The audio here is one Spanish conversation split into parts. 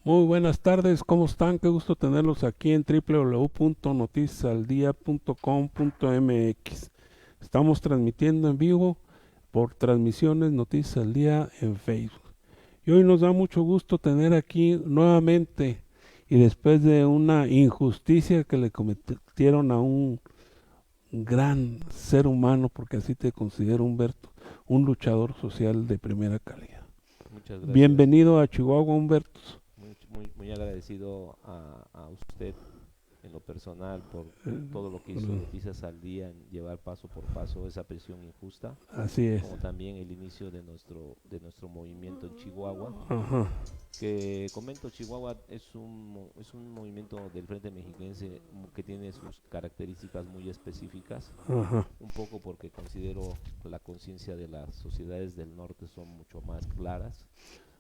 Muy buenas tardes, ¿cómo están? Qué gusto tenerlos aquí en www.noticiasaldia.com.mx. Estamos transmitiendo en vivo por Transmisiones Noticias al Día en Facebook. Y hoy nos da mucho gusto tener aquí nuevamente, y después de una injusticia que le cometieron a un gran ser humano, porque así te considero, Humberto, un luchador social de primera calidad. Muchas gracias. Bienvenido a Chihuahua, Humberto. Muy agradecido a usted en lo personal por todo lo que hizo Noticias al Día en llevar paso por paso esa presión injusta. Así es. Como también el inicio de nuestro movimiento en Chihuahua. Ajá. Que comento, Chihuahua es un movimiento del Frente Mexiquense que tiene sus características muy específicas. Ajá. Un poco porque considero la conciencia de las sociedades del norte son mucho más claras,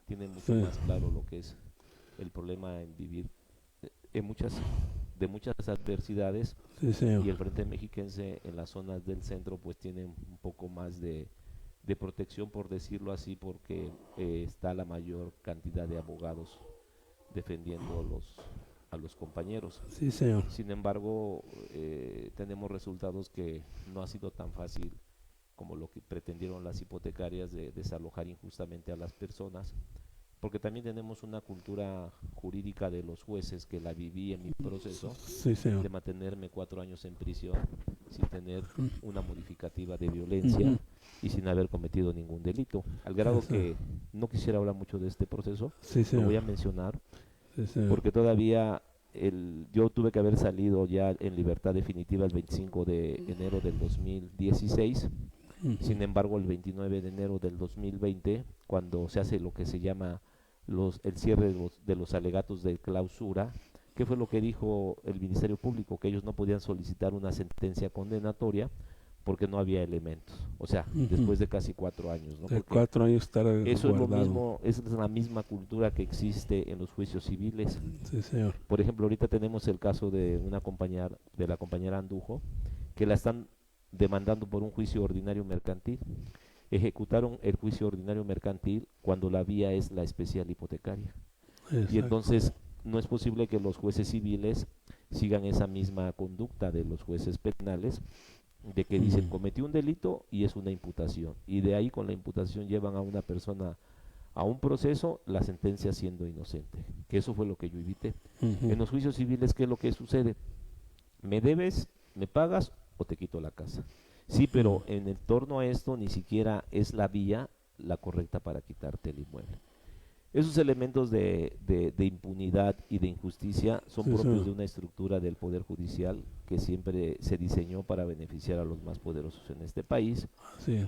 tienen mucho más claro lo que es el problema en vivir de muchas adversidades. Sí, y el Frente Mexiquense en las zonas del centro pues tiene un poco más de protección, por decirlo así, porque está la mayor cantidad de abogados defendiendo a los compañeros. Sí, señor. Sin embargo, tenemos resultados que no ha sido tan fácil como lo que pretendieron las hipotecarias de desalojar injustamente a las personas, porque también tenemos una cultura jurídica de los jueces que la viví en mi proceso, sí, de mantenerme 4 años en prisión sin tener una modificativa de violencia y sin haber cometido ningún delito, al grado que no quisiera hablar mucho de este proceso. Lo voy a mencionar porque todavía yo tuve que haber salido ya en libertad definitiva el 25 de enero del 2016. Sin embargo, el 29 de enero del 2020, cuando se hace lo que se llama el cierre de los alegatos de clausura, ¿qué fue lo que dijo el Ministerio Público? Que ellos no podían solicitar una sentencia condenatoria porque no había elementos. O sea, después de casi 4 años, ¿no? De 4 años estar eso guardado. Es lo mismo, es la misma cultura que existe en los juicios civiles. Sí, señor. Por ejemplo, ahorita tenemos el caso de la compañera Andujo, que la están demandando por un juicio ordinario mercantil. Ejecutaron el juicio ordinario mercantil cuando la vía es la especial hipotecaria. Exacto. Y entonces no es posible que los jueces civiles sigan esa misma conducta de los jueces penales, de que dicen cometió un delito y es una imputación, y de ahí con la imputación llevan a una persona a un proceso, la sentencia siendo inocente, que eso fue lo que yo evité. En los juicios civiles, ¿qué es lo que sucede? Me debes, me pagas o te quito la casa. Sí, pero en torno a esto ni siquiera es la vía la correcta para quitarte el inmueble. Esos elementos de impunidad y de injusticia son propios de una estructura del Poder Judicial que siempre se diseñó para beneficiar a los más poderosos en este país,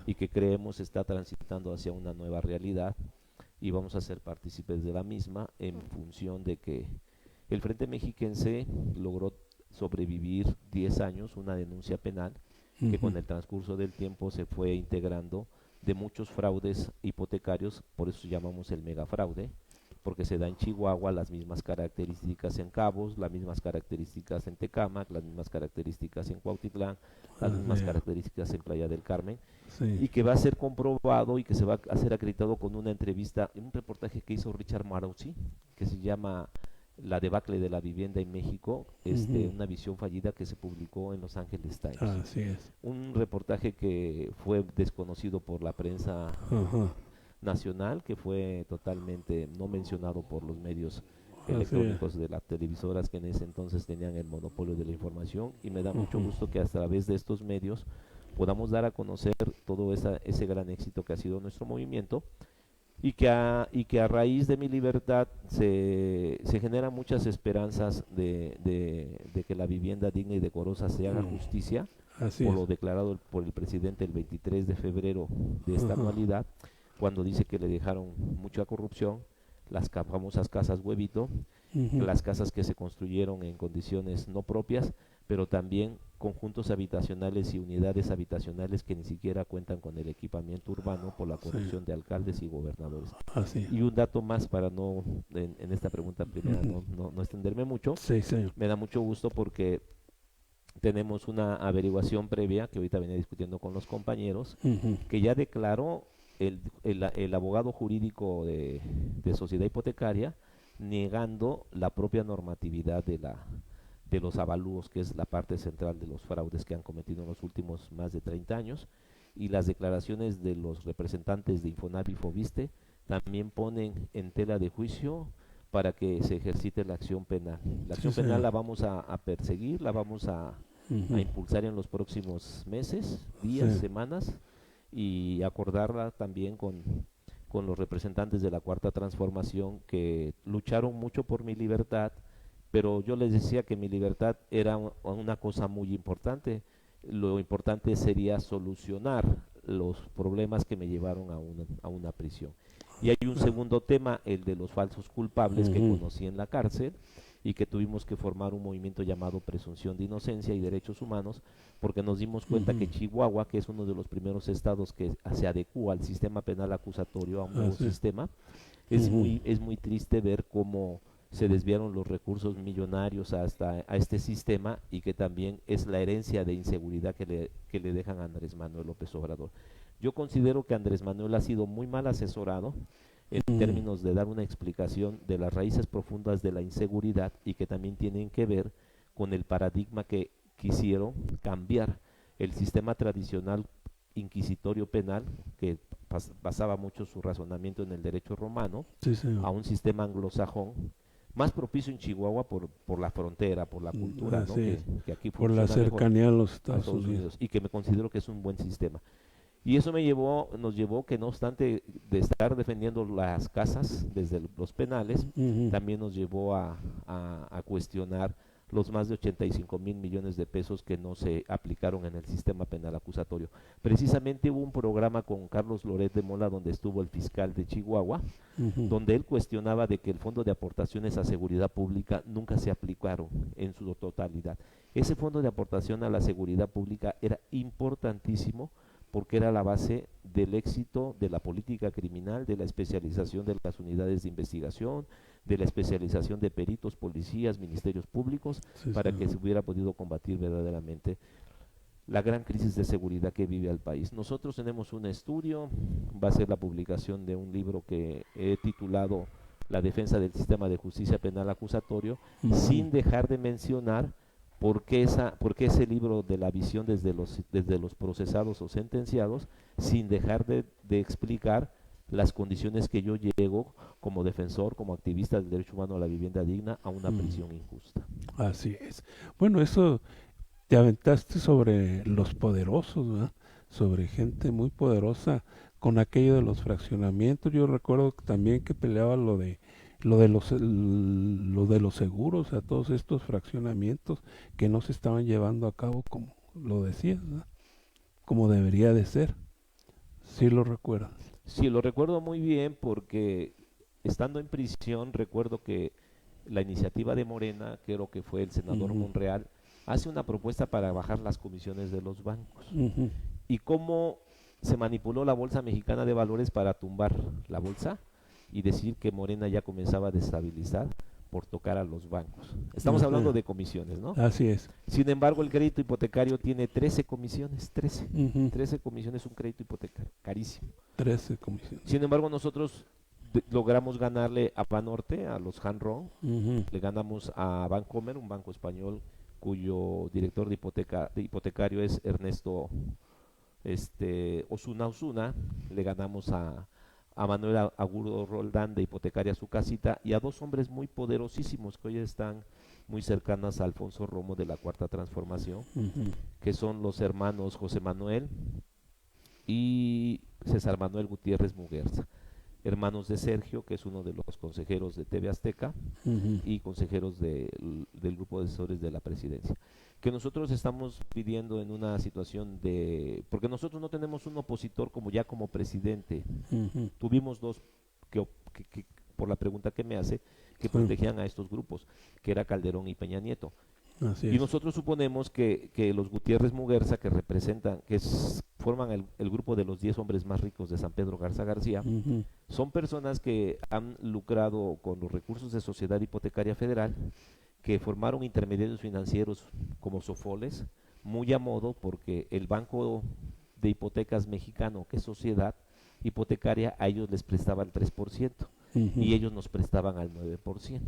y que creemos está transitando hacia una nueva realidad, y vamos a ser partícipes de la misma en función de que el Frente Mexiquense logró sobrevivir 10 años, una denuncia penal que con el transcurso del tiempo se fue integrando de muchos fraudes hipotecarios. Por eso llamamos el megafraude, porque se da en Chihuahua, las mismas características en Cabos, las mismas características en Tecámac, las mismas características en Cuautitlán, las mismas características en Playa del Carmen, y que va a ser comprobado y que se va a ser acreditado con una entrevista, un reportaje que hizo Richard Marozzi, que se llama La debacle de la vivienda en México, una visión fallida, que se publicó en Los Angeles Times. Así es. Un reportaje que fue desconocido por la prensa nacional, que fue totalmente no mencionado por los medios electrónicos de las televisoras que en ese entonces tenían el monopolio de la información, y me da mucho gusto que a través de estos medios podamos dar a conocer todo ese gran éxito que ha sido nuestro movimiento, y que a raíz de mi libertad se generan muchas esperanzas de que la vivienda digna y decorosa se haga justicia, por lo declarado por el presidente el 23 de febrero de esta anualidad, cuando dice que le dejaron mucha corrupción, las famosas casas huevito, las casas que se construyeron en condiciones no propias, pero también conjuntos habitacionales y unidades habitacionales que ni siquiera cuentan con el equipamiento urbano por la corrupción de alcaldes y gobernadores. Así. Y un dato más para no, en esta pregunta primera, no extenderme mucho. Sí, señor. Me da mucho gusto porque tenemos una averiguación previa que ahorita venía discutiendo con los compañeros, que ya declaró el abogado jurídico de sociedad hipotecaria, negando la propia normatividad de los avalúos, que es la parte central de los fraudes que han cometido en los últimos más de 30 años, y las declaraciones de los representantes de Infonavit y Foviste también ponen en tela de juicio para que se ejercite la acción penal. La acción penal la vamos a perseguir, la vamos a impulsar en los próximos meses, días, semanas, y acordarla también con los representantes de la Cuarta Transformación, que lucharon mucho por mi libertad, pero yo les decía que mi libertad era una cosa muy importante. Lo importante sería solucionar los problemas que me llevaron a una prisión. Y hay un segundo tema, el de los falsos culpables que conocí en la cárcel, y que tuvimos que formar un movimiento llamado Presunción de Inocencia y Derechos Humanos, porque nos dimos cuenta que Chihuahua, que es uno de los primeros estados que se adecua al sistema penal acusatorio, a un nuevo sistema, es muy triste ver cómo se desviaron los recursos millonarios a este sistema, y que también es la herencia de inseguridad que le dejan a Andrés Manuel López Obrador. Yo considero que Andrés Manuel ha sido muy mal asesorado en términos de dar una explicación de las raíces profundas de la inseguridad, y que también tienen que ver con el paradigma que quisieron cambiar el sistema tradicional inquisitorio penal, que basaba mucho su razonamiento en el derecho romano, a un sistema anglosajón, más propicio en Chihuahua por la frontera, por la cultura, ¿no? que aquí por la cercanía a los Estados Unidos, y que me considero que es un buen sistema. Y eso nos llevó que, no obstante de estar defendiendo las casas desde los penales, también nos llevó a cuestionar los más de 85 mil millones de pesos que no se aplicaron en el sistema penal acusatorio. Precisamente hubo un programa con Carlos Loret de Mola, donde estuvo el fiscal de Chihuahua, donde él cuestionaba de que el fondo de aportaciones a seguridad pública nunca se aplicaron en su totalidad. Ese fondo de aportación a la seguridad pública era importantísimo, porque era la base del éxito de la política criminal, de la especialización de las unidades de investigación, de la especialización de peritos, policías, ministerios públicos, para que se hubiera podido combatir verdaderamente la gran crisis de seguridad que vive el país. Nosotros tenemos un estudio, va a ser la publicación de un libro que he titulado La defensa del sistema de justicia penal acusatorio, sin dejar de mencionar ¿por qué ese libro de la visión desde los procesados o sentenciados, sin dejar de explicar las condiciones que yo llego como defensor, como activista del derecho humano a la vivienda digna, a una prisión injusta? Así es. Bueno, eso te aventaste sobre los poderosos, ¿verdad? Sobre gente muy poderosa con aquello de los fraccionamientos. Yo recuerdo también que peleaba lo de los seguros, a todos estos fraccionamientos que no se estaban llevando a cabo como lo decías, ¿no? Como debería de ser. ¿Sí lo recuerdas? Sí, lo recuerdo muy bien, porque estando en prisión recuerdo que la iniciativa de Morena, creo que fue el senador Monreal, hace una propuesta para bajar las comisiones de los bancos. Y cómo se manipuló la Bolsa Mexicana de Valores para tumbar la bolsa y decir que Morena ya comenzaba a destabilizar por tocar a los bancos. Estamos hablando de comisiones, ¿no? Así es. Sin embargo, el crédito hipotecario tiene 13 comisiones, 13. 13 comisiones, un crédito hipotecario, carísimo. 13 comisiones. Sin embargo, nosotros logramos ganarle a Banorte, a los Hanron, le ganamos a Bancomer, un banco español cuyo director de hipotecario es Ernesto Osuna, le ganamos a Manuel Agurdo Roldán de Hipotecaria Su Casita, y a dos hombres muy poderosísimos que hoy están muy cercanas a Alfonso Romo de la Cuarta Transformación, que son los hermanos José Manuel y César Manuel Gutiérrez Muguerza, hermanos de Sergio, que es uno de los consejeros de TV Azteca y consejeros del grupo de asesores de la presidencia, que nosotros estamos pidiendo en una situación porque nosotros no tenemos un opositor como presidente. Tuvimos dos que por la pregunta que me hace, que protegían a estos grupos, que era Calderón y Peña Nieto. Así Y es. nosotros suponemos que los Gutiérrez Muguerza, que representan, forman el grupo de los 10 hombres más ricos de San Pedro Garza García, Ujú. son personas que han lucrado con los recursos de Sociedad Hipotecaria Federal, que formaron intermediarios financieros como Sofoles, muy a modo porque el Banco de Hipotecas Mexicano, que es Sociedad Hipotecaria, a ellos les prestaba el 3% Ujú. y ellos nos prestaban al 9%.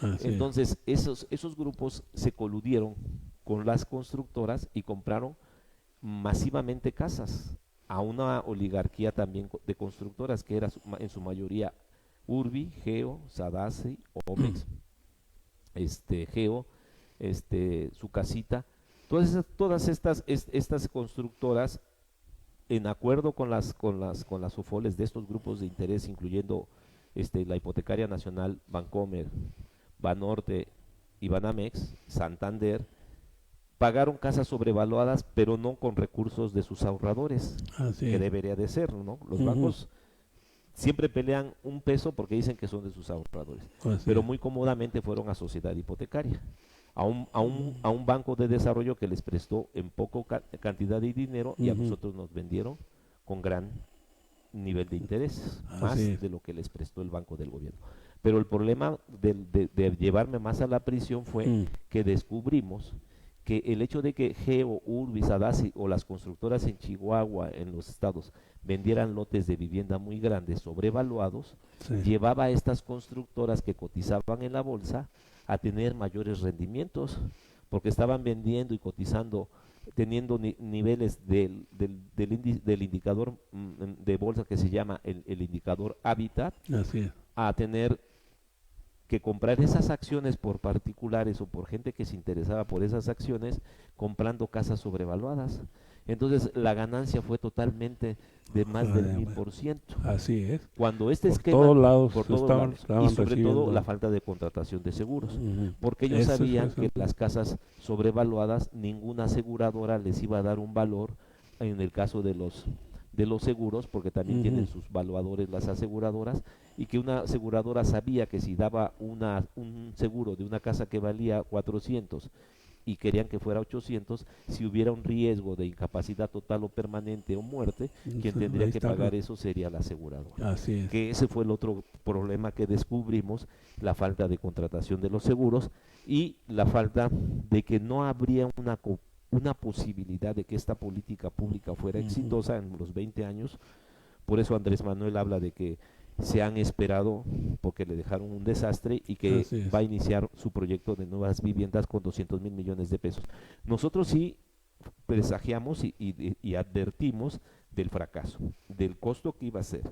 Así es. Entonces, esos grupos se coludieron con las constructoras y compraron masivamente casas a una oligarquía también de constructoras que era en su mayoría Urbi, Geo, Sadasi, Omex, Geo, su casita. Todas estas constructoras, en acuerdo con las OFOLES de estos grupos de interés, incluyendo la Hipotecaria Nacional, Bancomer, Banorte y Banamex, Santander, pagaron casas sobrevaluadas, pero no con recursos de sus ahorradores, Así que es. debería de ser, ¿no? Los Ujú. bancos siempre pelean un peso porque dicen que son de sus ahorradores, Así pero es. muy cómodamente fueron a Sociedad Hipotecaria, a un banco de desarrollo que les prestó en poco cantidad de dinero y a Ujú. nosotros nos vendieron con gran nivel de intereses, Así más es. de lo que les prestó el Banco del Gobierno. Pero el problema de llevarme más a la prisión fue Mm. que descubrimos que el hecho de que Geo, Urbi, Sadasi o las constructoras en Chihuahua, en los estados, vendieran lotes de vivienda muy grandes, sobrevaluados, Sí. llevaba a estas constructoras que cotizaban en la bolsa a tener mayores rendimientos, porque estaban vendiendo y cotizando, teniendo niveles del indicador de bolsa que se llama el indicador Habitat, Así es. a tener que comprar esas acciones por particulares o por gente que se interesaba por esas acciones, comprando casas sobrevaluadas. Entonces la ganancia fue totalmente de más del Ay, 1000%. Así es. Cuando este Por esquema, todos lados por todos lados, y estaban sobre todo la recibiendo. falta de contratación de seguros, Ujú. porque ellos Eso fue sabían eso. que las casas sobrevaluadas, ninguna aseguradora les iba a dar un valor en el caso de los seguros, porque también tienen Ujú. sus valuadores las aseguradoras, y que una aseguradora sabía que si daba un seguro de una casa que valía 400 y querían que fuera 800, si hubiera un riesgo de incapacidad total o permanente o muerte, quien Entonces, tendría ahí que está. pagar eso sería la aseguradora. Así es. Que ese fue el otro problema que descubrimos, la falta de contratación de los seguros y la falta de que no habría una posibilidad de que esta política pública fuera Ujú. exitosa en los 20 años. Por eso Andrés Manuel habla de que se han esperado porque le dejaron un desastre y que Así es. va a iniciar su proyecto de nuevas viviendas con 200,000 millones de pesos. Nosotros sí presagiamos y advertimos del fracaso, del costo que iba a ser,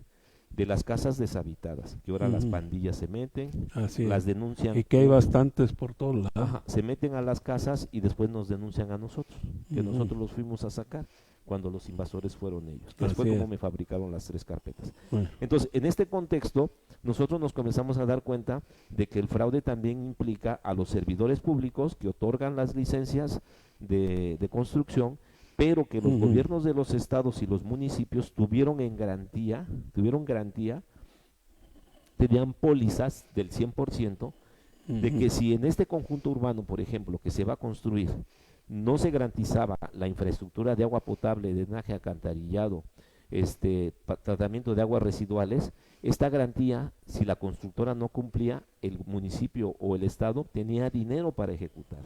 de las casas deshabitadas, que ahora las Ujú. pandillas se meten, Así las es. denuncian, Y que hay bastantes por todos lados. ajá, se meten a las casas y después nos denuncian a nosotros, que Ujú. nosotros los fuimos a sacar cuando los invasores fueron ellos, que Así fue como es. me fabricaron las 3 carpetas. Bueno, Entonces, en este contexto, nosotros nos comenzamos a dar cuenta de que el fraude también implica a los servidores públicos que otorgan las licencias de construcción, pero que los Ujú. gobiernos de los estados y los municipios tuvieron garantía, tenían pólizas del 100%, de Ujú. que si en este conjunto urbano, por ejemplo, que se va a construir, no se garantizaba la infraestructura de agua potable, de drenaje alcantarillado, tratamiento de aguas residuales, esta garantía, si la constructora no cumplía, el municipio o el estado tenía dinero para ejecutar,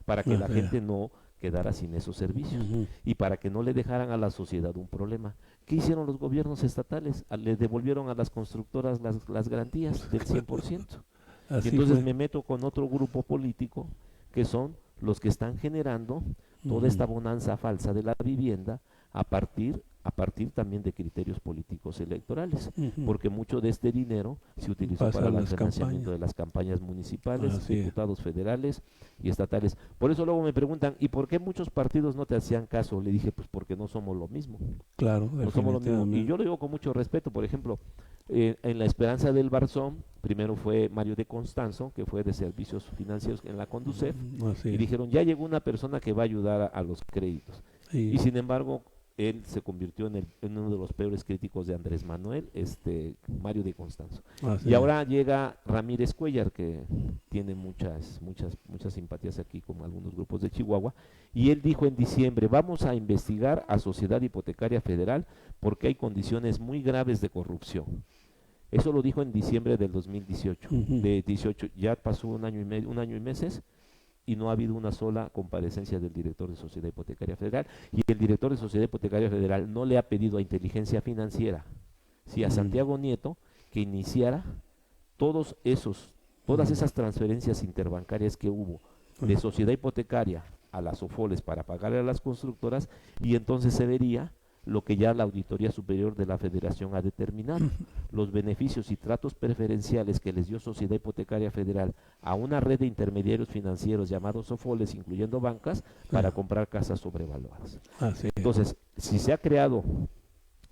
para que la Así es. gente no quedara sin esos servicios Ujú. y para que no le dejaran a la sociedad un problema. ¿Qué hicieron los gobiernos estatales? Le devolvieron a las constructoras las garantías del 100%. Y Así entonces fue. me meto con otro grupo político que son los que están generando toda Ujú. esta bonanza falsa de la vivienda a partir también de criterios políticos electorales, Ujú. porque mucho de este dinero se utilizó Pasa para a el las financiamiento campañas. de las campañas municipales, Así es. diputados federales y estatales. Por eso luego me preguntan, ¿y por qué muchos partidos no te hacían caso? Le dije, pues porque no somos lo mismo. Claro, No somos lo mismo. Y definitivamente. yo lo digo con mucho respeto. Por ejemplo, en la Esperanza del Barzón, primero fue Mario de Constanzo, que fue de servicios financieros en la Conducef, Así y es. dijeron, ya llegó una persona que va a ayudar a los créditos. Y Y sin embargo, él se convirtió en uno de los peores críticos de Andrés Manuel, Mario de Constanzo. Y ahora llega Ramírez Cuellar, que tiene muchas simpatías aquí con algunos grupos de Chihuahua, y él dijo en diciembre: vamos a investigar a Sociedad Hipotecaria Federal porque hay condiciones muy graves de corrupción. Eso lo dijo en diciembre del 2018. De 18, ya pasó un año y meses, y no ha habido una sola comparecencia del director de Sociedad Hipotecaria Federal, y el director de Sociedad Hipotecaria Federal no le ha pedido a Inteligencia Financiera, sí, a Santiago Nieto, que iniciara todas esas transferencias interbancarias que hubo de Sociedad Hipotecaria a las SOFOLES para pagarle a las constructoras, y entonces se vería lo que ya la Auditoría Superior de la Federación ha determinado: los beneficios y tratos preferenciales que les dio Sociedad Hipotecaria Federal a una red de intermediarios financieros llamados SOFOLES, incluyendo bancas, para comprar casas sobrevaluadas. Entonces, si se ha creado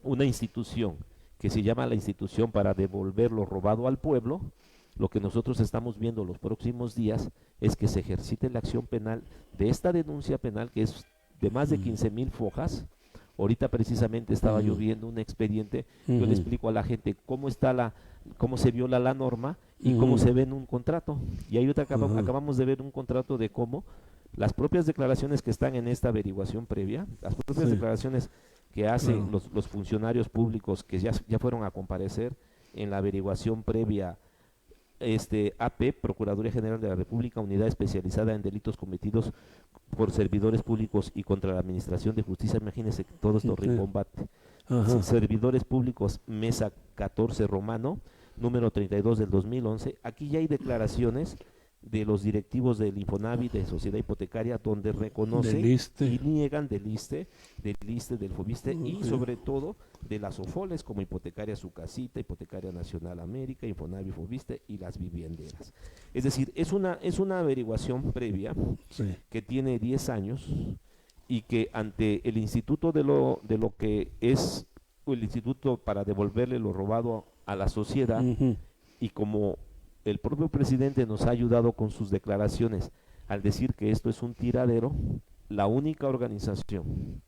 una institución que se llama la Institución para Devolver lo Robado al Pueblo, lo que nosotros estamos viendo los próximos días es que se ejercite la acción penal de esta denuncia penal, que es de más de 15,000 fojas. Ahorita precisamente estaba yo viendo un expediente. Yo le explico a la gente cómo se viola la norma y cómo se ve en un contrato. Y ahí acabamos de ver un contrato de cómo las propias declaraciones que están en esta averiguación previa, las propias declaraciones que hacen los funcionarios públicos que ya fueron a comparecer en la averiguación previa, AP, Procuraduría General de la República, Unidad Especializada en Delitos Cometidos por Servidores Públicos y contra la Administración de Justicia. Imagínense que todo esto rimbombaste. Servidores Públicos, Mesa 14 Romano, número 32 del 2011. Aquí ya hay declaraciones de los directivos del Infonavit, de Sociedad Hipotecaria, donde reconocen y niegan del ISSSTE, del FOBISSSTE, y sobre todo de las SOFOLES, como Hipotecaria Su Casita, Hipotecaria Nacional América, Infonavit, FOBISSSTE y las vivienderas. Es decir, es una averiguación previa que tiene 10 años, y que ante el Instituto de lo que es el Instituto para Devolverle lo Robado a la Sociedad, y como el propio presidente nos ha ayudado con sus declaraciones al decir que esto es un tiradero, la única organización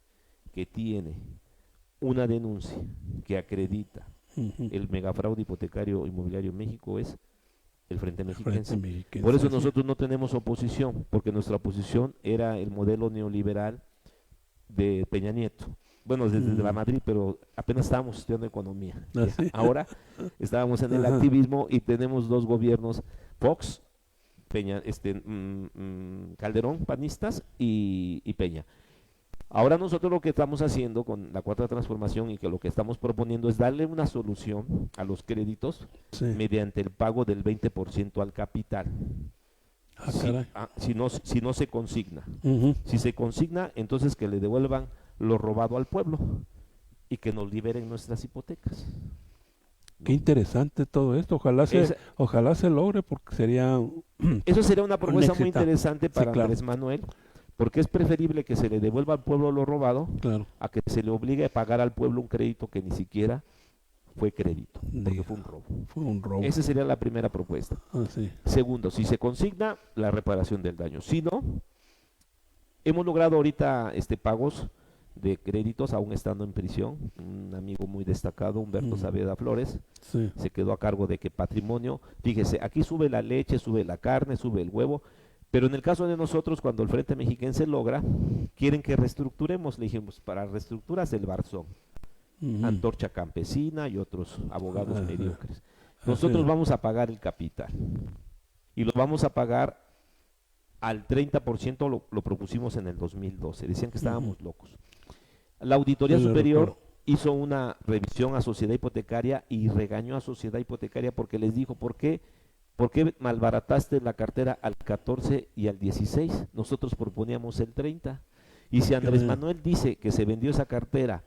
que tiene una denuncia que acredita el megafraude hipotecario inmobiliario en México es el Frente Mexiquense. Por eso nosotros no tenemos oposición, porque nuestra oposición era el modelo neoliberal de Peña Nieto. Bueno, desde la Madrid, pero apenas estábamos estudiando economía. Ahora estábamos en el activismo y tenemos dos gobiernos, Fox, Peña, Calderón, panistas, y Peña. Ahora nosotros lo que estamos haciendo con la Cuarta Transformación, y que lo que estamos proponiendo, es darle una solución a los créditos mediante el pago del 20% al capital. Si no se consigna. Si se consigna, entonces que le devuelvan lo robado al pueblo y que nos liberen nuestras hipotecas. Qué interesante todo esto. Ojalá se logre, porque eso sería una propuesta muy interesante para Andrés Manuel, porque es preferible que se le devuelva al pueblo lo robado a que se le obligue a pagar al pueblo un crédito que ni siquiera fue crédito, porque fue un robo. Esa sería la primera propuesta. Segundo, si se consigna, la reparación del daño. Si no, hemos logrado ahorita pagos de créditos aún estando en prisión. Un amigo muy destacado, Humberto Saavedra Flores, se quedó a cargo de que patrimonio, fíjese, aquí sube la leche, sube la carne, sube el huevo, pero en el caso de nosotros, cuando el Frente Mexiquense logra, quieren que reestructuremos. Le dijimos: para reestructuras el Barzón, Antorcha Campesina y otros abogados mediocres. Nosotros vamos a pagar el capital, y lo vamos a pagar al 30%, lo propusimos en el 2012, decían que estábamos locos. La Auditoría Superior hizo una revisión a Sociedad Hipotecaria y regañó a Sociedad Hipotecaria porque les dijo: ¿por qué malbarataste la cartera al 14 y al 16? Nosotros proponíamos el 30. Y si Andrés Manuel dice que se vendió esa cartera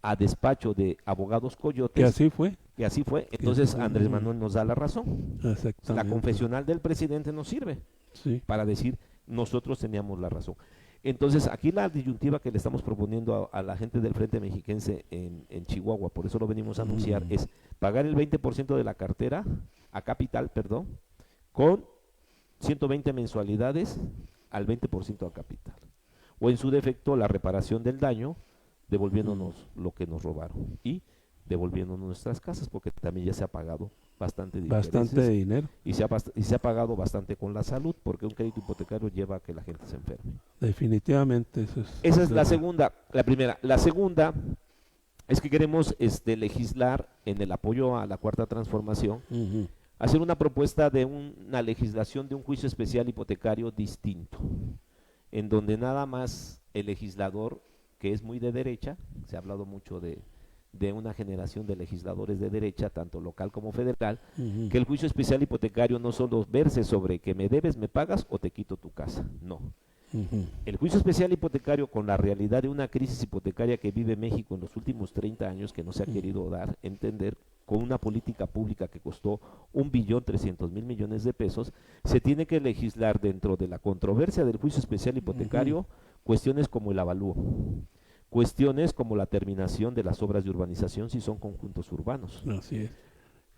a despacho de abogados coyotes, que así fue, entonces Andrés Manuel nos da la razón. La confesional del presidente nos sirve para decir: nosotros teníamos la razón. Entonces aquí la disyuntiva que le estamos proponiendo a la gente del Frente Mexiquense en Chihuahua, por eso lo venimos a anunciar, es pagar el 20% de la cartera a capital, con 120 mensualidades al 20% a capital, o en su defecto la reparación del daño devolviéndonos lo que nos robaron y devolviéndonos nuestras casas, porque también ya se ha pagado bastante dinero. Y se ha pagado bastante con la salud, porque un crédito hipotecario lleva a que la gente se enferme. Definitivamente esa es la segunda. La primera. La segunda es que queremos legislar en el apoyo a la cuarta transformación, hacer una propuesta de una legislación de un juicio especial hipotecario distinto, en donde nada más el legislador, que es muy de derecha, se ha hablado mucho de una generación de legisladores de derecha, tanto local como federal, que el juicio especial hipotecario no solo verse sobre que me debes, me pagas o te quito tu casa, no. El juicio especial hipotecario, con la realidad de una crisis hipotecaria que vive México en los últimos 30 años, que no se ha querido dar a entender, con una política pública que costó 1.300.000.000.000 de pesos, se tiene que legislar dentro de la controversia del juicio especial hipotecario cuestiones como el avalúo, cuestiones como la terminación de las obras de urbanización si son conjuntos urbanos. Así es.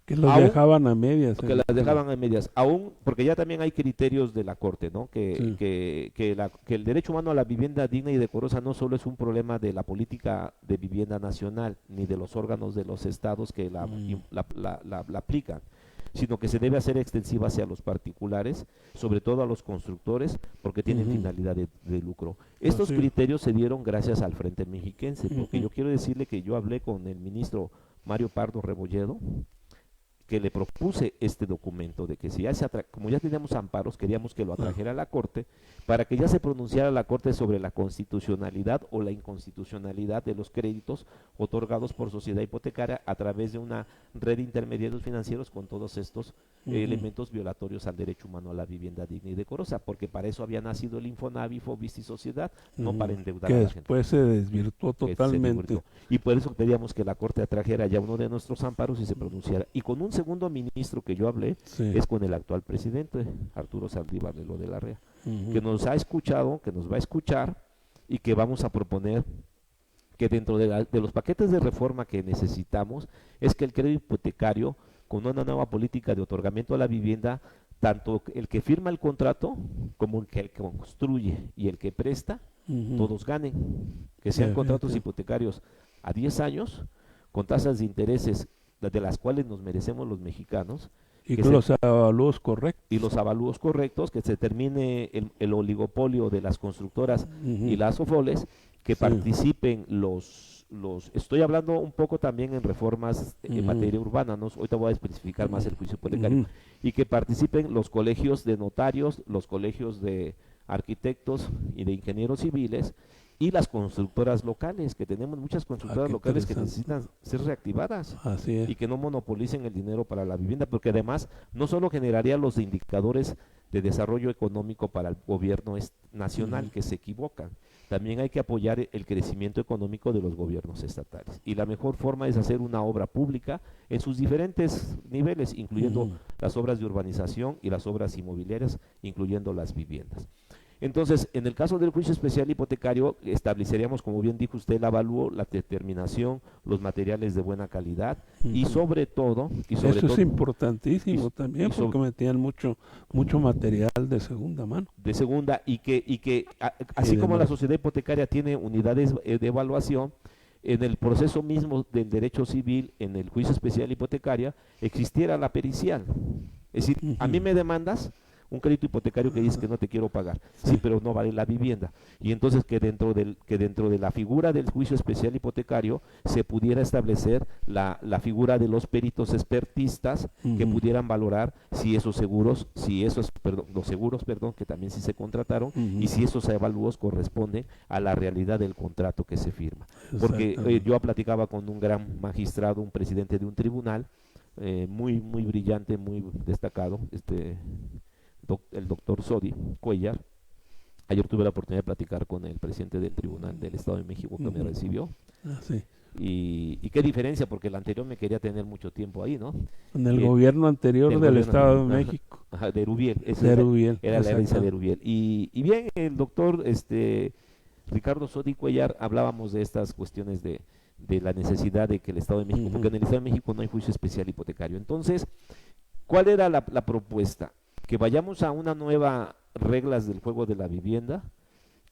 Que los dejaban a medias. Que las dejaban a medias, aún porque ya también hay criterios de la Corte, ¿no? Que el derecho humano a la vivienda digna y decorosa no solo es un problema de la política de vivienda nacional, ni de los órganos de los estados que la aplican, sino que se debe hacer extensiva hacia los particulares, sobre todo a los constructores, porque tienen finalidad de lucro. Estos criterios se dieron gracias al Frente Mexiquense, porque yo quiero decirle que yo hablé con el ministro Mario Pardo Rebolledo, que le propuse este documento de que si ya como ya teníamos amparos, queríamos que lo atrajera a la Corte para que ya se pronunciara la Corte sobre la constitucionalidad o la inconstitucionalidad de los créditos otorgados por sociedad hipotecaria a través de una red de intermediarios financieros con todos estos elementos violatorios al derecho humano a la vivienda digna y decorosa, porque para eso había nacido el Infonavit, Fobiste y Sociedad, no para endeudar a la gente. Que después se desvirtuó totalmente. Y por eso pedíamos que la Corte atrajera ya uno de nuestros amparos y se pronunciara. Y con un segundo ministro que yo hablé es con el actual presidente, Arturo Saldívar Lelo de la Rea, que nos ha escuchado, que nos va a escuchar y que vamos a proponer que dentro de los paquetes de reforma que necesitamos es que el crédito hipotecario, con una nueva política de otorgamiento a la vivienda, tanto el que firma el contrato como el que construye y el que presta, todos ganen, que sean contratos hipotecarios a 10 años con tasas de intereses de las cuales nos merecemos los mexicanos. Y con los avalúos correctos. Y los avalúos correctos, que se termine el oligopolio de las constructoras y las OFOLES, que participen estoy hablando un poco también en reformas en materia urbana, ¿no? Ahorita voy a especificar más el juicio hipotecario, y que participen los colegios de notarios, los colegios de arquitectos y de ingenieros civiles, y las constructoras locales, que tenemos muchas constructoras locales que necesitan ser reactivadas. Así es. Y que no monopolicen el dinero para la vivienda, porque además no solo generaría los indicadores de desarrollo económico para el gobierno nacional, que se equivocan, también hay que apoyar el crecimiento económico de los gobiernos estatales. Y la mejor forma es hacer una obra pública en sus diferentes niveles, incluyendo las obras de urbanización y las obras inmobiliarias, incluyendo las viviendas. Entonces, en el caso del juicio especial hipotecario, estableceríamos, como bien dijo usted, el avalúo, la determinación, los materiales de buena calidad y sobre todo... Eso es importantísimo también, porque metían mucho material de segunda mano. De segunda, y que así como la sociedad hipotecaria tiene unidades de evaluación, en el proceso mismo del derecho civil, en el juicio especial hipotecario, existiera la pericial. Es decir, a mí me demandas un crédito hipotecario que dice que no te quiero pagar, sí, pero no vale la vivienda, y entonces que dentro de la figura del juicio especial hipotecario se pudiera establecer la figura de los peritos expertistas que pudieran valorar si esos seguros, los seguros, que también sí se contrataron, y si esos avalúos corresponden a la realidad del contrato que se firma, porque yo platicaba con un gran magistrado, un presidente de un tribunal, muy brillante, muy destacado, el doctor Sodi Cuellar. Ayer tuve la oportunidad de platicar con el presidente del Tribunal del Estado de México que me recibió. Y qué diferencia, porque el anterior me quería tener mucho tiempo ahí, ¿no? En el gobierno anterior del Estado de México. De Erubiel. Era la herencia de Erubiel. Y bien, el doctor Ricardo Sodi Cuellar, hablábamos de estas cuestiones de la necesidad de que el Estado de México, porque en el Estado de México no hay juicio especial hipotecario. Entonces, ¿cuál era la propuesta? Que vayamos a una nueva reglas del juego de la vivienda,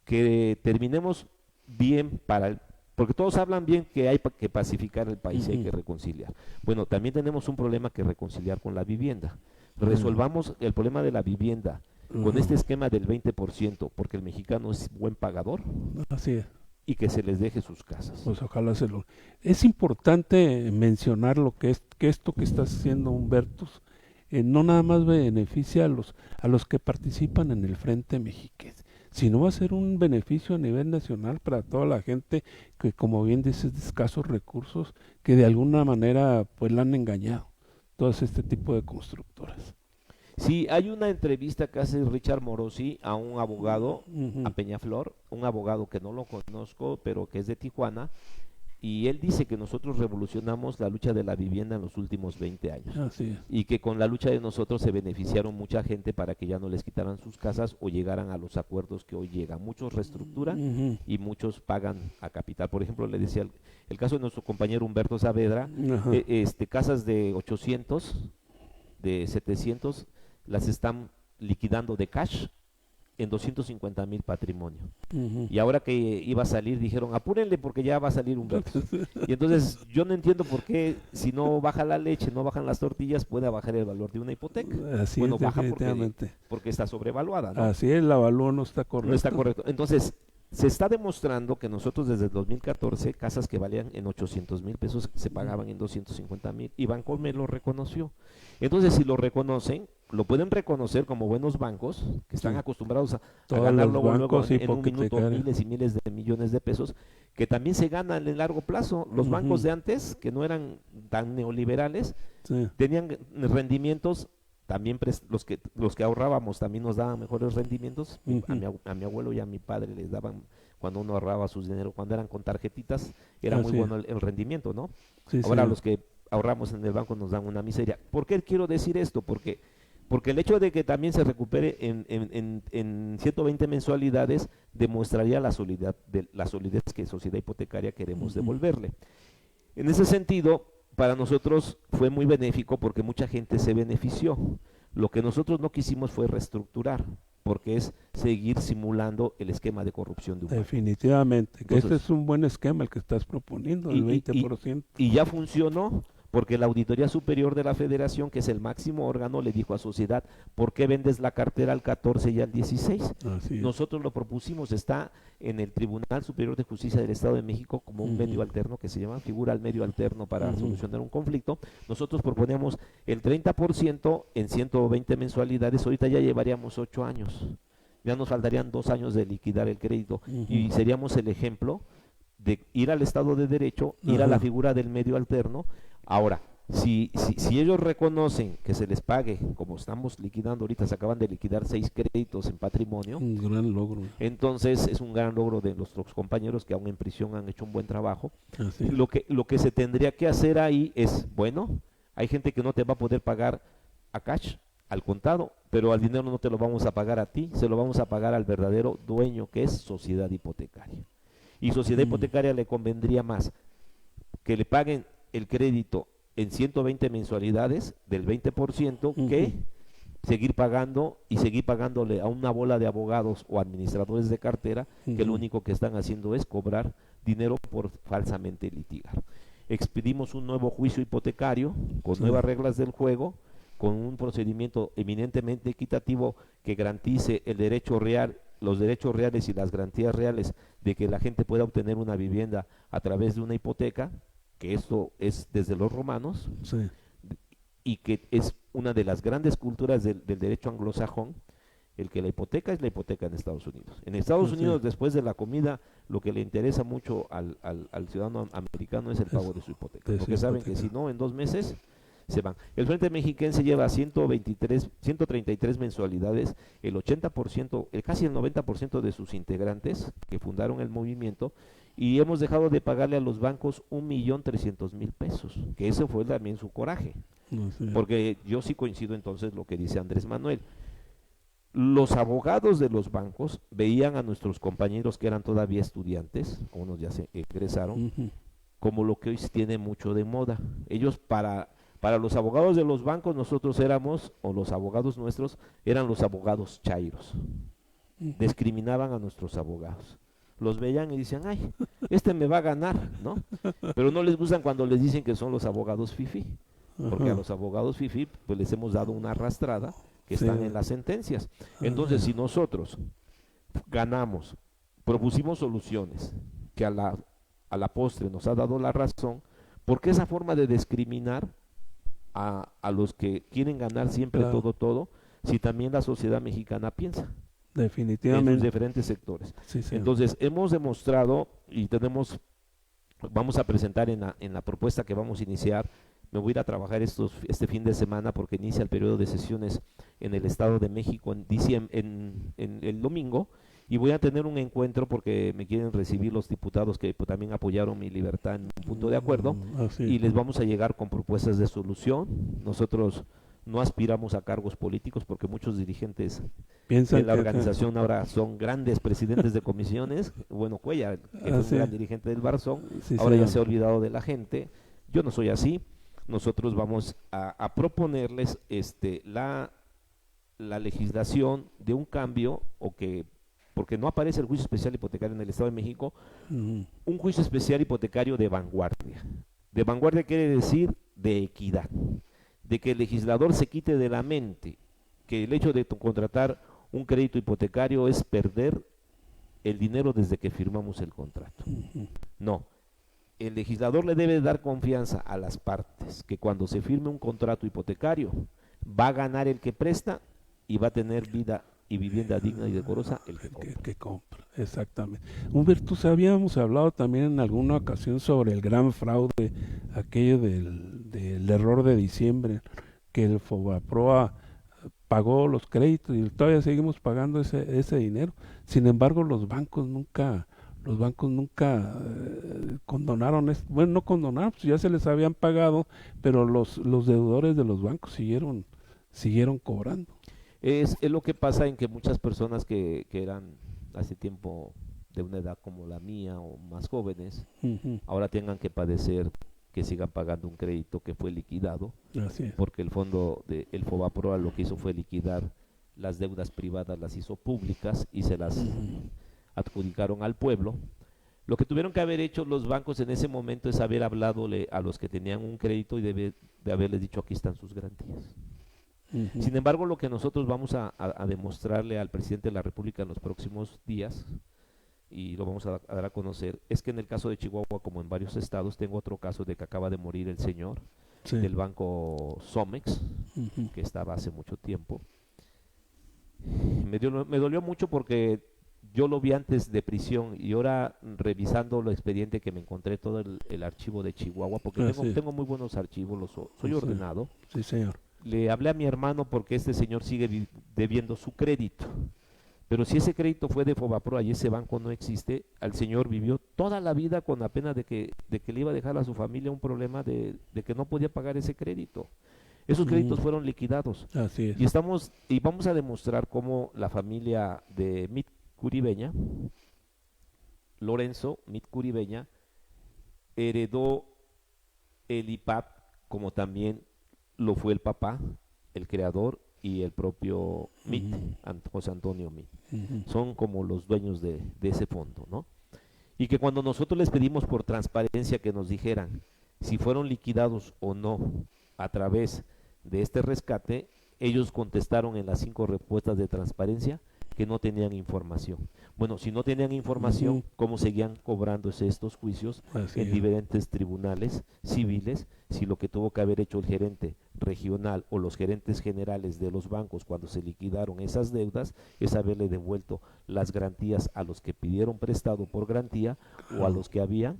que terminemos bien para porque todos hablan bien que hay que pacificar el país, hay que reconciliar. Bueno, también tenemos un problema que reconciliar con la vivienda. Resolvamos el problema de la vivienda con este esquema del 20%, porque el mexicano es buen pagador. Así es. Y que se les deje sus casas. Pues ojalá se lo... Es importante mencionar lo que es que esto que está haciendo Humbertus no nada más beneficia a los que participan en el Frente Mexiquense, sino va a ser un beneficio a nivel nacional para toda la gente que, como bien dices, de escasos recursos, que de alguna manera pues la han engañado, todas este tipo de constructoras. Sí, hay una entrevista que hace Richard Morosi a un abogado, a Peñaflor, un abogado que no lo conozco, pero que es de Tijuana, y él dice que nosotros revolucionamos la lucha de la vivienda en los últimos 20 años. Así es. Y que con la lucha de nosotros se beneficiaron mucha gente para que ya no les quitaran sus casas o llegaran a los acuerdos que hoy llegan. Muchos reestructuran y muchos pagan a capital. Por ejemplo, le decía el caso de nuestro compañero Humberto Saavedra, casas de 800, de 700, las están liquidando de cash en 250,000 patrimonio. Y ahora que iba a salir, dijeron, apúrenle porque ya va a salir Humberto. Y entonces yo no entiendo por qué, si no baja la leche, no bajan las tortillas, puede bajar el valor de una hipoteca. Así bueno, es, baja porque está sobrevaluada, ¿no? Así es, el avalúo no está correcto. No está correcto. Entonces, se está demostrando que nosotros desde el 2014, casas que valían en 800,000 pesos se pagaban en 250,000 y Bancomer lo reconoció. Entonces, si lo reconocen, lo pueden reconocer como buenos bancos que están acostumbrados a ganar luego en un minuto miles y miles de millones de pesos, que también se ganan en largo plazo. Los bancos de antes, que no eran tan neoliberales, tenían rendimientos. También los que ahorrábamos también nos daban mejores rendimientos. A mi abuelo y a mi padre les daban, cuando uno ahorraba sus dinero, cuando eran con tarjetitas, era muy bueno el rendimiento, ¿no? Ahora los que ahorramos en el banco nos dan una miseria. ¿Por qué quiero decir esto? Porque el hecho de que también se recupere en 120 mensualidades demostraría la solidez que Sociedad Hipotecaria queremos devolverle. En ese sentido, para nosotros fue muy benéfico porque mucha gente se benefició. Lo que nosotros no quisimos fue reestructurar, porque es seguir simulando el esquema de corrupción de Humberto. Definitivamente, que este es un buen esquema el que estás proponiendo, el 20%. Y ya funcionó, porque la Auditoría Superior de la Federación, que es el máximo órgano, le dijo a Sociedad, ¿por qué vendes la cartera al 14 y al 16? Nosotros lo propusimos, está en el Tribunal Superior de Justicia del Estado de México como un medio alterno, que se llama figura al medio alterno para solucionar un conflicto. Nosotros proponemos el 30% en 120 mensualidades, ahorita ya llevaríamos 8 años, ya nos faltarían 2 años de liquidar el crédito y seríamos el ejemplo de ir al Estado de Derecho, ir a la figura del medio alterno. Ahora, si ellos reconocen que se les pague, como estamos liquidando ahorita, se acaban de liquidar 6 créditos en patrimonio. Un gran logro. Entonces, es un gran logro de nuestros compañeros que aún en prisión han hecho un buen trabajo. Lo que se tendría que hacer ahí es, bueno, hay gente que no te va a poder pagar a cash, al contado, pero al dinero no te lo vamos a pagar a ti, se lo vamos a pagar al verdadero dueño, que es Sociedad Hipotecaria. Y Sociedad Hipotecaria le convendría más que le paguen el crédito en 120 mensualidades del 20% que seguir pagando y seguir pagándole a una bola de abogados o administradores de cartera que lo único que están haciendo es cobrar dinero por falsamente litigar. Expedimos un nuevo juicio hipotecario con nuevas reglas del juego, con un procedimiento eminentemente equitativo que garantice el derecho real, los derechos reales y las garantías reales de que la gente pueda obtener una vivienda a través de una hipoteca, que esto es desde los romanos, y que es una de las grandes culturas del derecho anglosajón, el que la hipoteca es la hipoteca en Estados Unidos. En Estados Unidos, después de la comida, lo que le interesa mucho al ciudadano americano es el pago de su hipoteca, porque saben que si no, en 2 meses se van. El Frente Mexiquense lleva 133 mensualidades, el 80%, casi el 90% de sus integrantes que fundaron el movimiento, y hemos dejado de pagarle a los bancos 1,300,000 pesos, que ese fue también su coraje, porque yo sí coincido entonces lo que dice Andrés Manuel. Los abogados de los bancos veían a nuestros compañeros que eran todavía estudiantes, unos ya se egresaron, como lo que hoy tiene mucho de moda. Ellos para los abogados de los bancos nosotros éramos, o los abogados nuestros, eran los abogados chairos. Discriminaban a nuestros abogados. Los veían y decían, ay, este me va a ganar, ¿no? Pero no les gustan cuando les dicen que son los abogados fifí, porque Ajá. a los abogados fifí pues les hemos dado una arrastrada que Sí. están en las sentencias. Entonces, si nosotros ganamos, propusimos soluciones que a la postre nos ha dado la razón, ¿por qué esa forma de discriminar a los que quieren ganar siempre Claro. todo, si también la sociedad mexicana piensa en sus Definitivamente. diferentes sectores? Sí, señor. Entonces, hemos demostrado y vamos a presentar en la propuesta que vamos a iniciar. Me voy a ir a trabajar este fin de semana porque inicia el periodo de sesiones en el Estado de México en el domingo, y voy a tener un encuentro porque me quieren recibir los diputados que pues, también apoyaron mi libertad en un punto de acuerdo, Así y es. les vamos a llegar con propuestas de solución. Nosotros no aspiramos a cargos políticos porque muchos dirigentes Piensan en la que organización ahora son grandes presidentes de comisiones. Bueno, Cuellar, que fue un Así gran es. dirigente del Barzón, Sí, ahora ya señor. se ha olvidado de la gente. Yo no soy así. Nosotros vamos a proponerles la legislación de un cambio, porque no aparece el juicio especial hipotecario en el Estado de México, Ujú. un juicio especial hipotecario de vanguardia. De vanguardia quiere decir de equidad, de que el legislador se quite de la mente que el hecho de contratar un crédito hipotecario es perder el dinero desde que firmamos el contrato. No, el legislador le debe dar confianza a las partes que cuando se firme un contrato hipotecario va a ganar el que presta y va a tener vida y vivienda digna y decorosa el que compra. Que compra, exactamente. Humberto, habíamos hablado también en alguna ocasión sobre el gran fraude, aquello del error de diciembre, que el Fobaproa pagó los créditos y todavía seguimos pagando ese dinero. Sin embargo, los bancos nunca condonaron, bueno, no condonaron, pues ya se les habían pagado, pero los deudores de los bancos siguieron cobrando. Es lo que pasa en que muchas personas que eran hace tiempo de una edad como la mía o más jóvenes, Ujú. ahora tengan que padecer que sigan pagando un crédito que fue liquidado, Así es. porque el fondo el Fobaproa lo que hizo fue liquidar las deudas privadas, las hizo públicas y se las adjudicaron al pueblo. Lo que tuvieron que haber hecho los bancos en ese momento es haber hablado a los que tenían un crédito y de haberles dicho: aquí están sus garantías. Ujú. Sin embargo, lo que nosotros vamos a demostrarle al presidente de la República en los próximos días, y lo vamos a dar a conocer, es que en el caso de Chihuahua, como en varios estados, tengo otro caso de que acaba de morir el señor Sí. del banco Somex, Ujú. que estaba hace mucho tiempo. Me dolió mucho porque yo lo vi antes de prisión, y ahora revisando el expediente que me encontré todo el archivo de Chihuahua, porque Sí. tengo muy buenos archivos, soy Sí. ordenado. Sí, señor. Le hablé a mi hermano porque este señor sigue debiendo su crédito. Pero si ese crédito fue de Fobaproa y ese banco no existe, al señor vivió toda la vida con la pena de que le iba a dejar a su familia un problema de que no podía pagar ese crédito. Esos créditos fueron liquidados. Así es. Y vamos a demostrar cómo la familia de Mit Curibeña, Lorenzo Mit Curibeña, heredó el IPAP, como también lo fue el papá, el creador y el propio Mit, José Antonio Mit. Son como los dueños de ese fondo, ¿no? Y que cuando nosotros les pedimos por transparencia que nos dijeran si fueron liquidados o no a través de este rescate, ellos contestaron en las 5 respuestas de transparencia que no tenían información. Bueno, si no tenían información, ¿cómo seguían cobrándose estos juicios Así en es. diferentes tribunales civiles? Si lo que tuvo que haber hecho el gerente regional o los gerentes generales de los bancos cuando se liquidaron esas deudas es haberle devuelto las garantías a los que pidieron prestado por garantía o a los que habían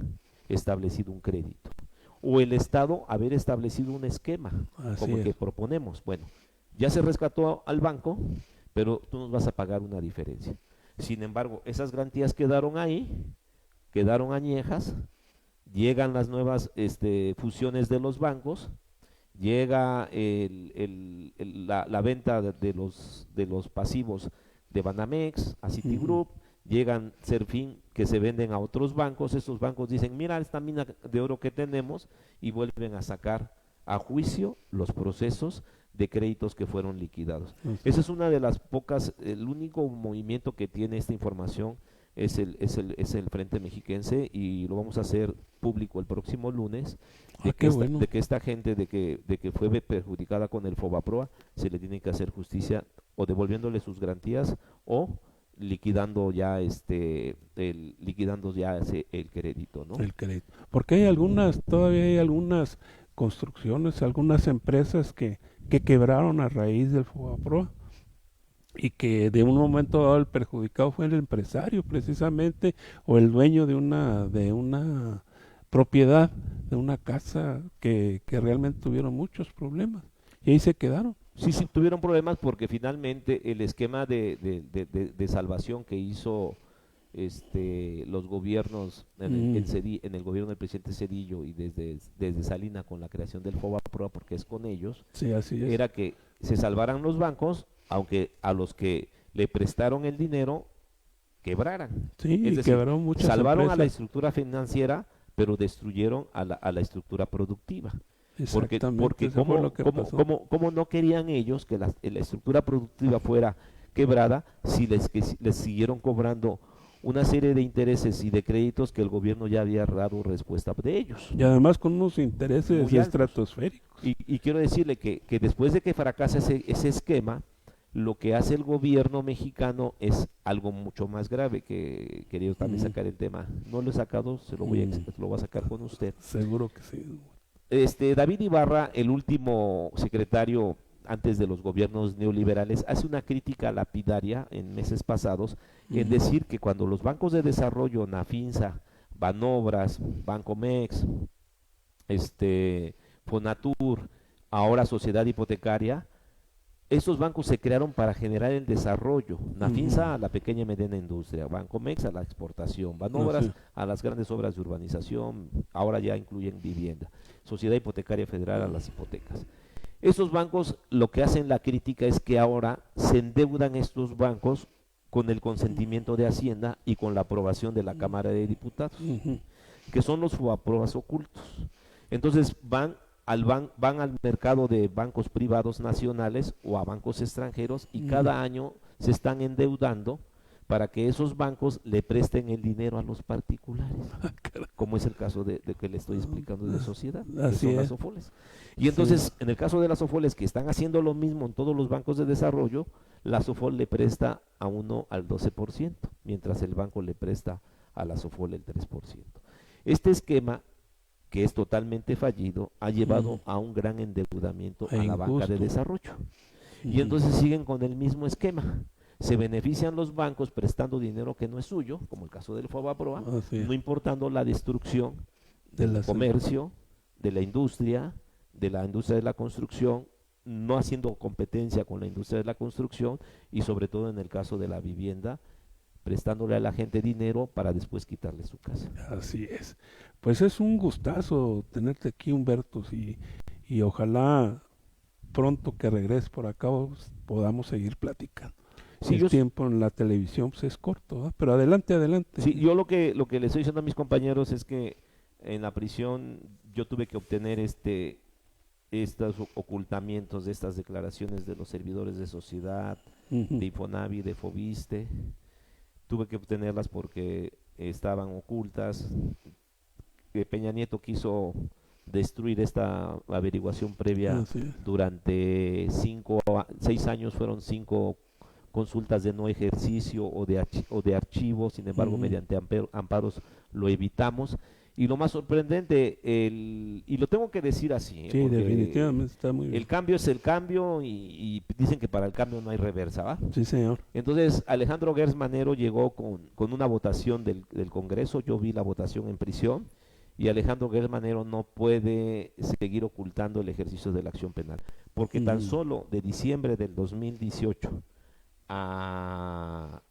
establecido un crédito. O el Estado haber establecido un esquema, Así como el que es. proponemos. Bueno, ya se rescató al banco, pero tú nos vas a pagar una diferencia. Sin embargo, esas garantías quedaron ahí, quedaron añejas, llegan las nuevas fusiones de los bancos, llega la venta de los pasivos de Banamex a Citigroup, llegan Serfín que se venden a otros bancos, estos bancos dicen: mira esta mina de oro que tenemos, y vuelven a sacar a juicio los procesos de créditos que fueron liquidados. Esa es una de las pocas, el único movimiento que tiene esta información es el Frente Mexiquense, y lo vamos a hacer público el próximo lunes, Bueno. de que esta gente de que fue perjudicada con el Fobaproa, se le tiene que hacer justicia, o devolviéndole sus garantías, o liquidando ya el crédito, ¿no? El crédito. Porque todavía hay algunas construcciones, algunas empresas que quebraron a raíz del Fobaproa, y que de un momento dado el perjudicado fue el empresario precisamente, o el dueño de una propiedad, de una casa, que realmente tuvieron muchos problemas y ahí se quedaron. Sí, sí, tuvieron problemas porque finalmente el esquema de salvación que hizo los gobiernos en el gobierno del presidente Cedillo, y desde Salina, con la creación del Fobaproa, porque es con ellos, Sí, así es. era que se salvaran los bancos, aunque a los que le prestaron el dinero quebraran. Sí, Es y decir, quebraron muchas salvaron a la empresas. estructura financiera, pero destruyeron a la estructura productiva. Exactamente, Porque eso fue lo que pasó. cómo no querían ellos que la estructura productiva fuera quebrada, si les siguieron cobrando una serie de intereses y de créditos que el gobierno ya había dado respuesta de ellos. Y además con unos intereses Muy altos. estratosféricos. Y quiero decirle que después de que fracasa ese esquema, lo que hace el gobierno mexicano es algo mucho más grave, que quería también sacar el tema. No lo he sacado, se lo voy a sacar con usted. Seguro que sí. David Ibarra, el último secretario antes de los gobiernos neoliberales, hace una crítica lapidaria en meses pasados, en decir que cuando los bancos de desarrollo, Nafinsa, Banobras, Bancomex, Fonatur, ahora Sociedad Hipotecaria, esos bancos se crearon para generar el desarrollo. Nafinsa a la pequeña y mediana industria, Bancomex a la exportación, Banobras Sí. a las grandes obras de urbanización, ahora ya incluyen vivienda, Sociedad Hipotecaria Federal a las hipotecas. Esos bancos, lo que hacen la crítica es que ahora se endeudan estos bancos con el consentimiento de Hacienda y con la aprobación de la Cámara de Diputados, que son los FOBAPROAs ocultos. Entonces van al mercado de bancos privados nacionales o a bancos extranjeros, y cada año se están endeudando para que esos bancos le presten el dinero a los particulares, como es el caso de que le estoy explicando de Sociedad, que Así son es. las OFOLES. Y entonces, en el caso de las OFOLES, que están haciendo lo mismo en todos los bancos de desarrollo, la SOFOL le presta a uno al 12%, mientras el banco le presta a la SOFOL el 3%. Este esquema, que es totalmente fallido, ha llevado a un gran endeudamiento a la banca de desarrollo. Y entonces siguen con el mismo esquema. Se benefician los bancos prestando dinero que no es suyo, como el caso del Fobaproa, no importando la destrucción del comercio, de la industria de la construcción, no haciendo competencia con la industria de la construcción, y sobre todo en el caso de la vivienda, prestándole a la gente dinero para después quitarle su casa. Así es. Pues es un gustazo tenerte aquí, Humberto, y ojalá pronto que regreses por acá podamos seguir platicando. Sí, el tiempo en la televisión pues, es corto, ¿eh? Pero adelante. Sí, yo lo que le estoy diciendo a mis compañeros es que en la prisión yo tuve que obtener estos ocultamientos de estas declaraciones de los servidores de Sociedad, de Infonavi, de Fobiste. Tuve que obtenerlas porque estaban ocultas. Peña Nieto quiso destruir esta averiguación previa durante 6 años, fueron 5 consultas de no ejercicio o de archivo. Sin embargo, mediante amparos lo evitamos. Y lo más sorprendente, y lo tengo que decir así, sí, definitivamente está muy bien. El cambio es el cambio, y dicen que para el cambio no hay reversa, ¿va? Sí, señor. Entonces, Alejandro Gers Manero llegó con una votación del Congreso. Yo vi la votación en prisión, y Alejandro Gers Manero no puede seguir ocultando el ejercicio de la acción penal, porque tan solo de diciembre del 2018 a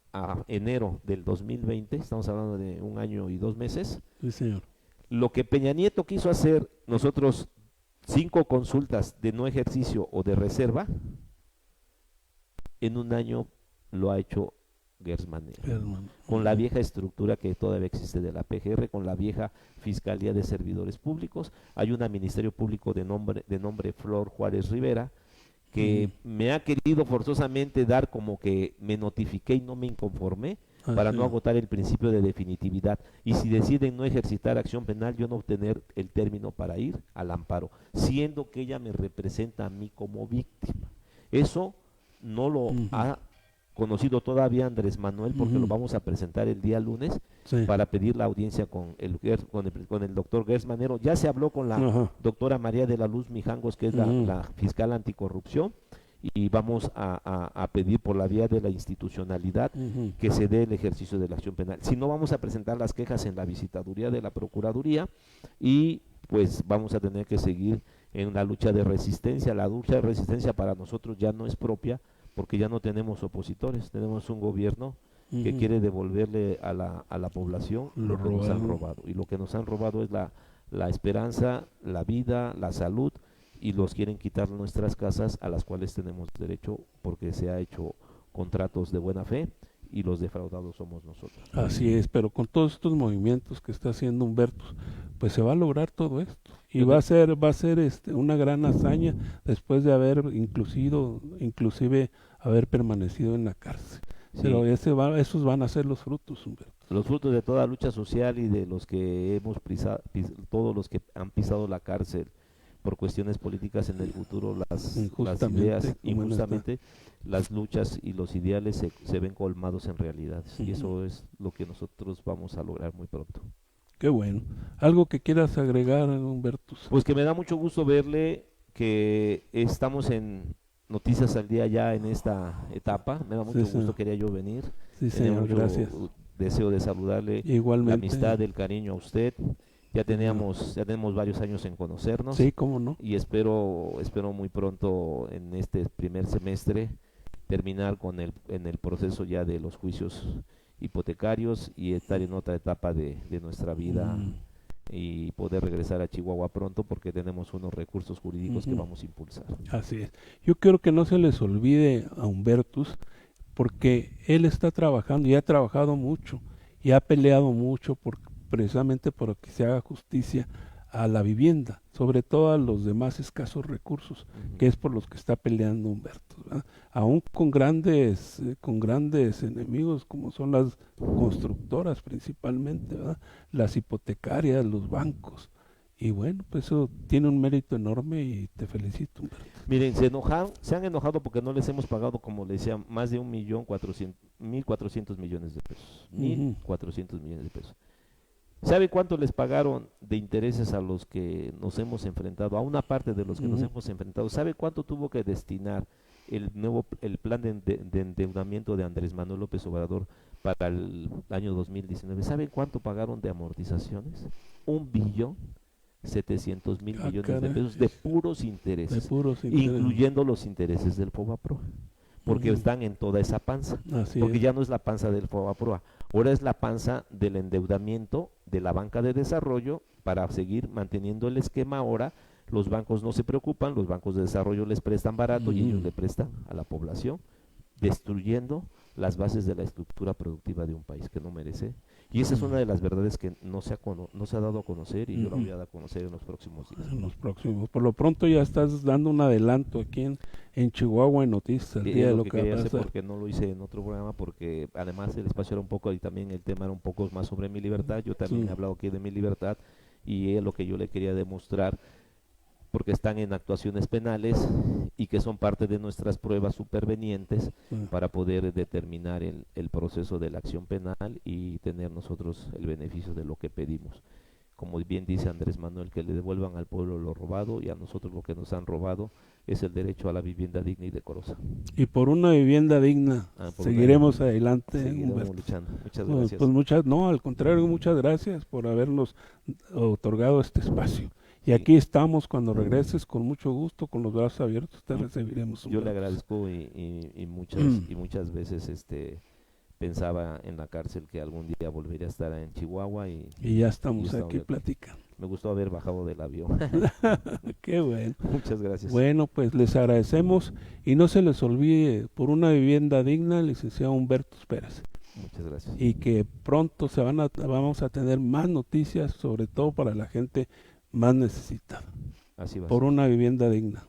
enero del 2020, estamos hablando de 1 año y 2 meses. Sí, señor. Lo que Peña Nieto quiso hacer, nosotros 5 consultas de no ejercicio o de reserva, en 1 año lo ha hecho Gers Manero, con la vieja estructura que todavía existe de la PGR, con la vieja Fiscalía de Servidores Públicos. Hay un Ministerio Público de nombre Flor Juárez Rivera, que me ha querido forzosamente dar como que me notifiqué y no me inconformé, para Así no es. agotar el principio de definitividad. Y si deciden no ejercitar acción penal, yo no obtener el término para ir al amparo, siendo que ella me representa a mí como víctima. Eso no lo Ujú, ha conocido todavía Andrés Manuel, porque lo ujú. vamos a presentar el día lunes Sí. para pedir la audiencia con el doctor Gers Manero. Ya se habló con la Ajá. doctora María de la Luz Mijangos, que es Ujú, la fiscal anticorrupción, y vamos a pedir por la vía de la institucionalidad ujú. que se dé el ejercicio de la acción penal. Si no, vamos a presentar las quejas en la visitaduría de la Procuraduría y pues vamos a tener que seguir en la lucha de resistencia. La lucha de resistencia para nosotros ya no es propia porque ya no tenemos opositores, tenemos un gobierno que Ujú. quiere devolverle a la población Lo lo que nos han robado. robado. Y lo que nos han robado es la esperanza, la vida, la salud, y los quieren quitar nuestras casas a las cuales tenemos derecho porque se ha hecho contratos de buena fe y los defraudados somos nosotros. Así es, pero con todos estos movimientos que está haciendo Humberto, pues se va a lograr todo esto. Y Yo te- va a ser una gran hazaña después de haber inclusive haber permanecido en la cárcel. Pero sí, esos van a ser los frutos, Humberto. los frutos de toda lucha social y de los que todos los que han pisado la cárcel por cuestiones políticas en el futuro, las Injustamente, ideas, como en esta. injustamente, las luchas y los ideales se ven colmados en realidades. Y Ujú. eso es lo que nosotros vamos a lograr muy pronto. Qué bueno. ¿Algo que quieras agregar, Humberto? Pues que me da mucho gusto verle que estamos en Noticias al Día ya en esta etapa. Me da Sí, mucho gusto, quería yo venir. sí, Tenía señor, mucho gracias. deseo de saludarle, la Igualmente. amistad, el cariño a usted. Ajá. Ya tenemos varios años en conocernos Sí, cómo no. y espero muy pronto en este primer semestre terminar en el proceso ya de los juicios hipotecarios y estar en otra etapa de nuestra vida Mm, y poder regresar a Chihuahua pronto porque tenemos unos recursos jurídicos que ujú. vamos a impulsar. Así es. Yo quiero que no se les olvide a Humbertus, porque él está trabajando y ha trabajado mucho y ha peleado mucho precisamente por que se haga justicia a la vivienda, sobre todo a los demás escasos recursos, que es por los que está peleando Humberto, ¿verdad? Aún con grandes enemigos como son las constructoras principalmente, ¿verdad? Las hipotecarias, los bancos. Y bueno, pues eso tiene un mérito enorme y te felicito, Humberto. Miren, se han enojado porque no les hemos pagado, como les decía, más de 1.400.000 millones de pesos. mil Ujú, cuatrocientos millones de pesos. ¿Sabe cuánto les pagaron de intereses a los que nos hemos enfrentado? A una parte de los que nos ujú. hemos enfrentado. ¿Sabe cuánto tuvo que destinar el plan de endeudamiento de Andrés Manuel López Obrador para el año 2019? ¿Sabe cuánto pagaron de amortizaciones? 1.700.000 millones de Caray, pesos de puros de intereses, puros intereses. incluyendo los intereses del FOBAPROA, porque Ujú. están en toda esa panza, Así porque es. ya no es la panza del FOBAPROA, ahora es la panza del endeudamiento de la banca de desarrollo para seguir manteniendo el esquema. Ahora los bancos no se preocupan, los bancos de desarrollo les prestan barato y ellos Ujú. le prestan a la población, destruyendo las bases de la estructura productiva de un país que no merece. Y esa es una de las verdades que no se ha dado a conocer y yo la Ujú. voy a dar a conocer en los próximos días. En los próximos. Por lo pronto ya estás dando un adelanto aquí en Chihuahua en Noticias al día Es de lo lo que que va a quería hacer pasar. porque no lo hice en otro programa, porque además el espacio era un poco y también el tema era un poco más sobre mi libertad. Yo también he Sí. hablado aquí de mi libertad y es lo que yo le quería demostrar, porque están en actuaciones penales y que son parte de nuestras pruebas supervenientes Sí. para poder determinar el proceso de la acción penal y tener nosotros el beneficio de lo que pedimos. Como bien dice Andrés Manuel, que le devuelvan al pueblo lo robado, y a nosotros lo que nos han robado es el derecho a la vivienda digna y decorosa. Y por una vivienda digna Por seguiremos adelante, seguiremos Humberto. luchando. Muchas Bueno, gracias. pues no, al contrario, muchas gracias por habernos otorgado este espacio. Y Sí, aquí estamos cuando regreses con mucho gusto, con los brazos abiertos, te recibiremos, yo le Humberto. agradezco y muchas veces pensaba en la cárcel que algún día volvería a estar en Chihuahua Y ya y estamos estamos aquí aquí. platicando. Me gustó haber bajado del avión. Qué bueno. Muchas gracias. Bueno, pues les agradecemos y no se les olvide, por una vivienda digna, licenciado Humberto Pérez. Muchas gracias. Y que pronto vamos a tener más noticias, sobre todo para la gente más necesitada, Así va a por ser. una vivienda digna.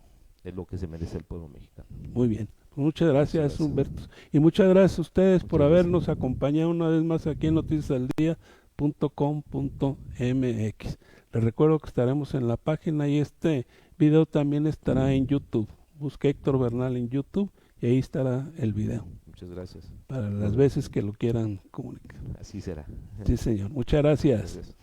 Es lo que se merece el pueblo mexicano. Muy bien. Muchas gracias, Humberto. Y muchas gracias a ustedes por habernos acompañado una vez más aquí en noticiasaldía.com.mx. Les recuerdo que estaremos en la página y este video también estará en YouTube. Busque Héctor Bernal en YouTube y ahí estará el video. Muchas gracias. Para las veces que lo quieran comunicar. Así será. Sí, señor. Muchas gracias. Gracias.